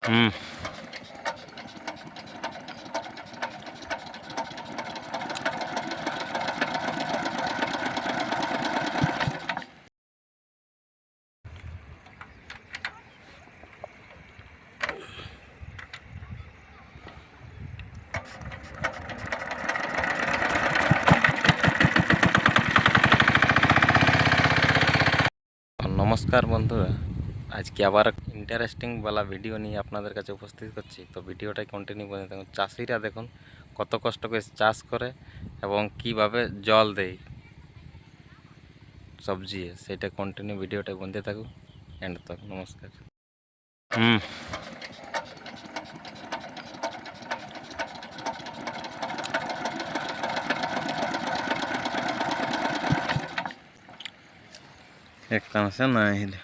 হুম। নমস্কার বন্ধুরা, আজকে আবার ইন্টারেস্টিং বলা ভিডিও নিয়ে আপনাদের কাছে উপস্থিত করছি। তো ভিডিওটা কন্টিনিউ করে দেখুন। চাষিরা দেখুন কত কষ্ট করে চাষ করে এবং কিভাবে জল দেয় সবজি, সেটা কন্টিনিউ ভিডিওটা বন্ধে থাকুক এন্ড তক। নমস্কার। হুম। একটা আছে না হলে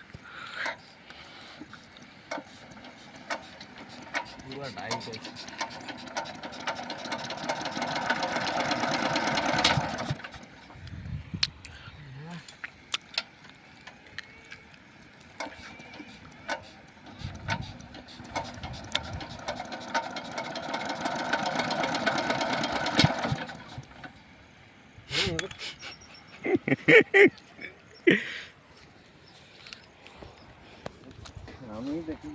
পুরো ডাইট আছে। আমি দেখি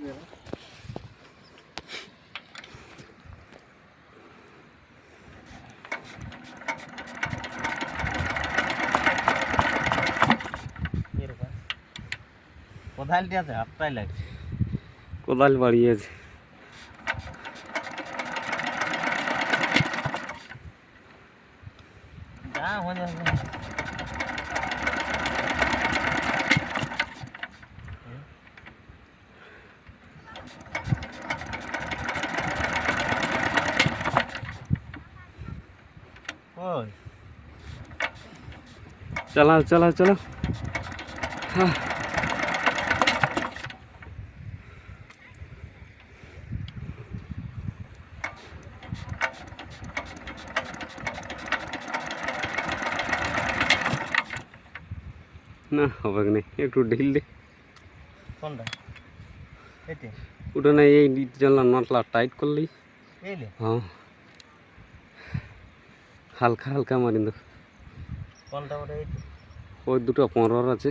কোদালটি আছে, হাতটাই লাগছে। কোদাল বাড়িয়েছে। যা হয়ে যাবে। चला चला चलो। हाँ। না হবে না, একটু ঢিল দে। কোনটা? এতে ওটা না, এই জানলা নটলা টাইট করলেই। এইলে হ্যাঁ, হালকা হালকা মারিন। কোনটা ওটা? এইতে ওই দুটো 15 আছে।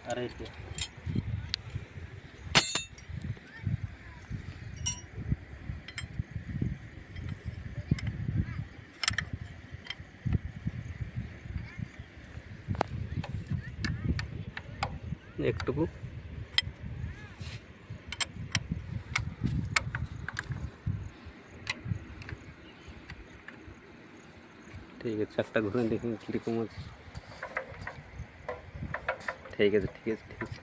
আর এইতে একটুকু। ঠিক আছে, চারটা ঘুরে দেখুন কীরকম আছে। ঠিক আছে ঠিক আছে ঠিক আছে।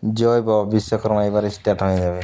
জয় বাবা বিশ্বকর্মা এবার স্টার্ট হয়ে যাবে।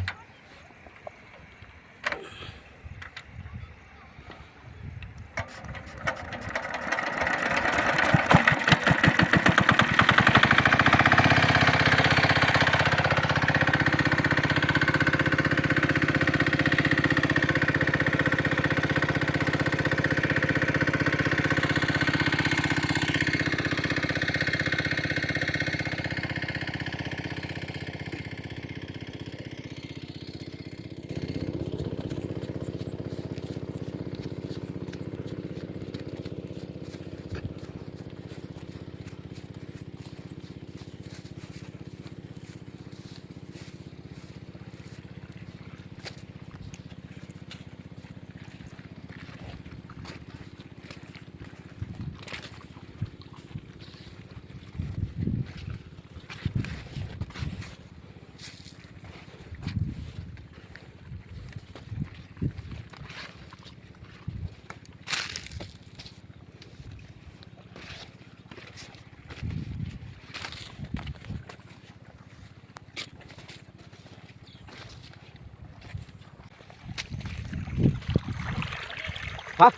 बोला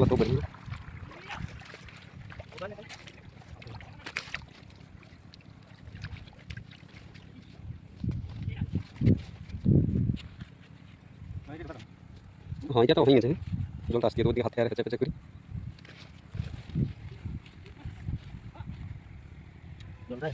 तो बढ़िया हाँ এটা তো হয়ে গেছে জলটা আজকে ওদিকে হাত থেকে কাঁচা কাঁচা করি জলটা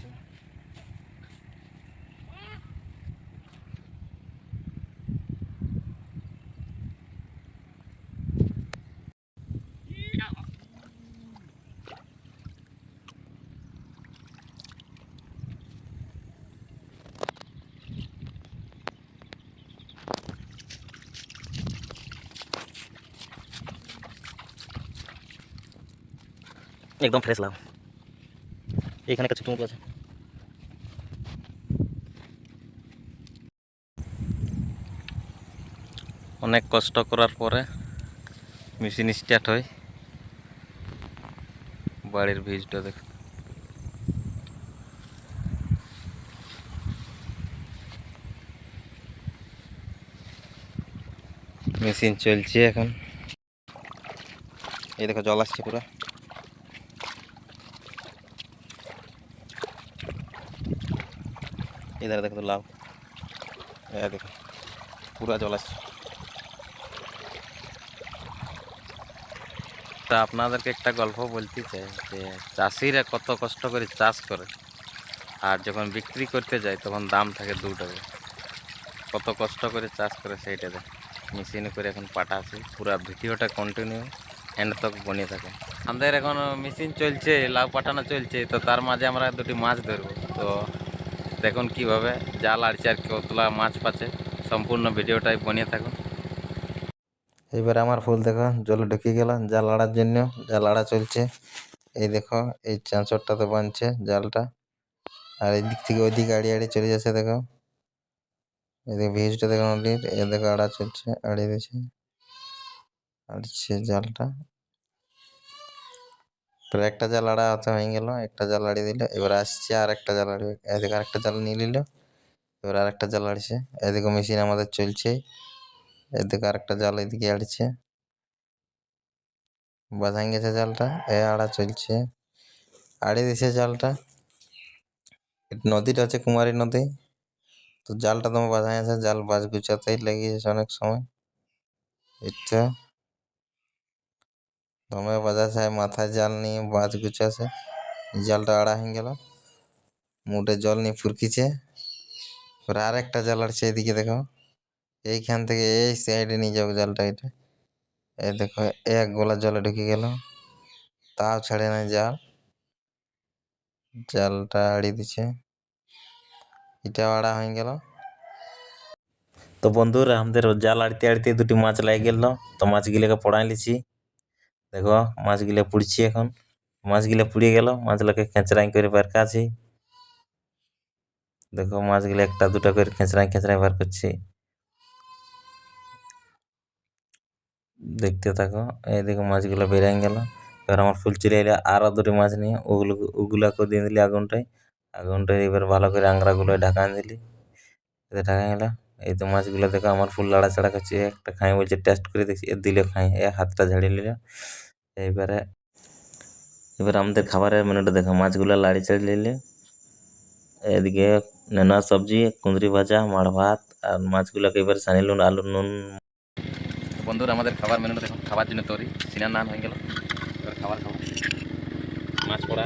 একদম ফ্রেশ লাউ এখানে একটা ছোটো মতো আছে অনেক কষ্ট করার পরে মেশিন স্টার্ট হয় বাড়ির ভিউটা দেখ মেশিন চলছে এখন এই দেখো জল আসছে পুরো এধারে দেখো তো লাউ দেখো পুরা জল আসছে তা আপনাদেরকে একটা গল্প বলতে চাই যে চাষিরা কত কষ্ট করে চাষ করে আর যখন বিক্রি করতে যায় তখন দাম থাকে 2 টাকা কত কষ্ট করে চাষ করে সেইটা দেখ মেশিনে করে এখন পাঠাচ্ছি পুরা ভিডিওটা কন্টিনিউ এন্ড তক বনিয়ে থাকে আমাদের এখন মেশিন চলছে লাউ পাঠানো চলছে তো তার মাঝে আমরা দুটি মাছ ধরবো তো দেখুন কিভাবে জাল আড়ছে আর কতলা মাছ পাচ্ছে সম্পূর্ণ ভিডিওটাই বনিয়ে থাকুন এবার আমার ফুল দেখো জলে ঢুকে গেল জাল আড়ার জন্য জাল আড়া চলছে এই দেখো এই চাঁচরটাতে বাঁধছে জালটা আর এই দিক থেকে ওই দিকে আড়িয়ে আড়িয়ে চলে যাচ্ছে দেখো এদিকে ভিজটা দেখো নদীর এ দেখো আড়া চলছে আড়িয়ে দিচ্ছে আড়ছে জালটা প্রায় একটা জাল আড়া হতে হয়ে গেল একটা জাল আড়িয়ে দিল এবার আসছে আর একটা জাল আড়িয়ে এদিকে আরেকটা জাল নিয়ে নিল এবার আরেকটা জাল আড়ছে এদিকে মেশিন আমাদের চলছে এদিকে আরেকটা জাল এদিকে আড়ছে বাঁধাই গেছে জালটা এ আড়া চলছে আড়িয়ে দিছে জালটা নদীটা হচ্ছে কুমারী নদী তো জালটা তোমার বাঁধাই আছে জাল বাজ গুছাতেই লেগেছে অনেক সময় এটা দমে বাজাছে মাথায় জাল নিয়ে বাজ গুছাছে জালটা আড়া হয়ে গেল মুটে জল নিয়ে ফুরকিছে আর একটা জাল আড়ছে এদিকে দেখো এইখান থেকে এই সাইডে নিয়ে যাবো জালটা এটা এই দেখো এক গোলা জলে ঢুকে গেল তাও ছাড়ে না জাল জালটা আড়িয়ে দিছে এটাও আড়া হয়ে গেল তো বন্ধুরা আমাদের জাল আড়তে আড়তে দুটি মাছ লাগে গেল তো মাছগুলোকে পড়াই লিছি দেখো মাছগুলো পুড়ছি এখন মাছগুলো পুড়ে গেল মাছগুলোকে খেঁচড়াই করে বার কাছি দেখো মাছগুলো একটা দুটা করে খেঁচড়াই খেঁচড়াই বার করছি দেখতে থাকো এই দেখো মাছগুলো বেরিয়ে গেল এবার আমার ফুল চিরে এলে আরো দুটি মাছ নিয়ে ওগুলাকে দিয়ে দিলি আগুনটায় এবার ভালো করে আংরাগুলো ঢাকা দিলি ঢাকা গেল এই তো মাছগুলো দেখো আমার ফুল লাড়াচাড়া করছে একটা খাই বলছে টেস্ট করে দেখছি এর দিলে খাই হাতটা ঝাড়িয়ে নিল এবার আমাদের খাবারের মেনুটা দেখো মাছগুলো লাড়ি চাড়ি নিলে এদিকে নানা সবজি কুঁদরি ভাজা মাছ ভাত আর মাছগুলোকে এবার সানিলুন আলু নুন বন্ধুরা আমাদের খাবার মেনুটা দেখুন খাবার জন্য তৈরি সিনার নান হয়ে গেল এবার খাবার খাবো মাছ পড়া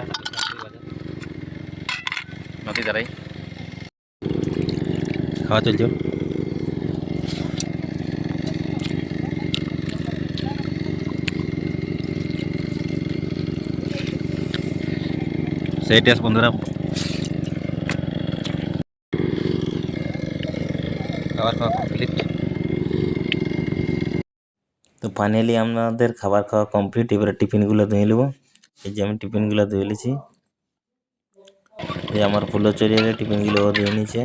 নদী দাঁড়াই খাওয়া চলছে সেই টেস্ট বন্ধুরা খাবার খাওয়া কমপ্লিট তো ফাইনালি আমাদের খাবার খাওয়া কমপ্লিট এবারে টিফিনগুলো ধুয়ে নেবো এই যে আমি টিফিনগুলো ধুয়ে নিয়েছি এই আমার ফুলও চলে এলে টিফিনগুলো ধুয়ে নিয়েছে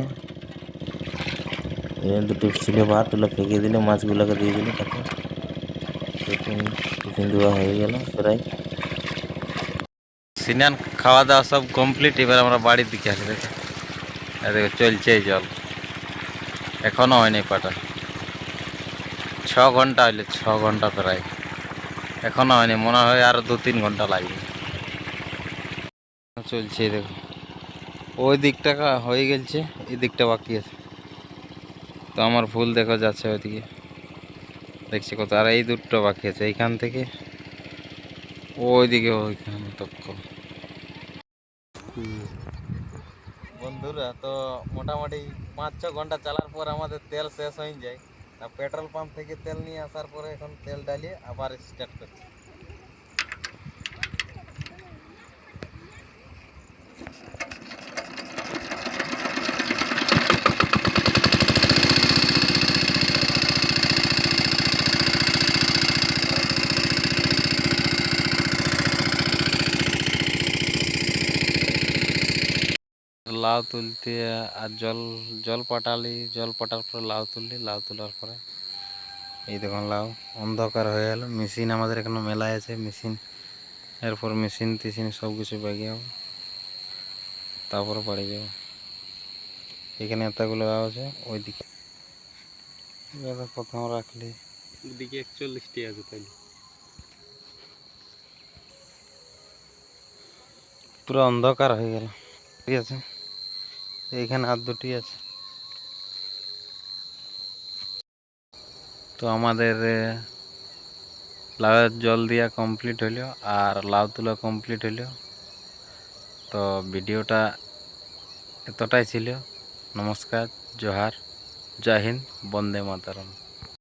দুটো ছিল ভাত ওগুলো ফেঁকে দিলে মাছগুলোকে দিয়ে দিলে তাকে টিফিন দেওয়া হয়ে গেল প্রায় সিনান খাওয়া দাওয়া সব কমপ্লিট এবার আমরা বাড়ির দিকে আসি দেখো চলছে জল এখনো হয়নি পাটা ঘন্টা হইলে 6 ঘন্টা প্রায়, এখনো হয়নি, মনে হয় আরো 2-3 ঘন্টা লাগবে। চলছে এই দেখো, ওই দিকটা হয়ে গেছে, এই দিকটা বাকি আছে। তো আমার ফুল দেখো যাচ্ছে ওইদিকে, দেখছি কত, আর এই দুটো বাকি আছে এইখান থেকে ওইদিকে, ওইখানে তক। বন্ধুরা, তো মোটামুটি 5-6 ঘন্টা চালার পর আমাদের তেল শেষ হয়ে যায়। পেট্রোল পাম্প থেকে তেল নিয়ে আসার পরে এখন তেল ডালিয়ে আবার স্টার্ট করছি। লাউ তুলতে আর জল জল পাটালি, জল পাটার পরে লাউ তুললি, লাউ তোলার পরে এই দেখুন লাউ অন্ধকার হয়ে গেল। মেশিন আমাদের এখানে মেলায় আছে, মেশিন, এরপর মেশিন টিশিন সব কিছু ব্যাগে হবে, তারপরে বাড়ি যাবো। এখানে এতগুলো লাউ আছে, ওইদিকে প্রথম রাখলি, ওদিকে 41টি আছে তাইলে। পুরো অন্ধকার হয়ে গেল। ঠিক আছে, এইখানে আর দুটি আছে। তো আমাদের লাউয়ের জল দেওয়া কমপ্লিট হইল আর লাউ তোলা কমপ্লিট হইল। তো ভিডিওটা এতটাই ছিল। নমস্কার, জোহার, জয় হিন্দ, বন্দে মাতরম।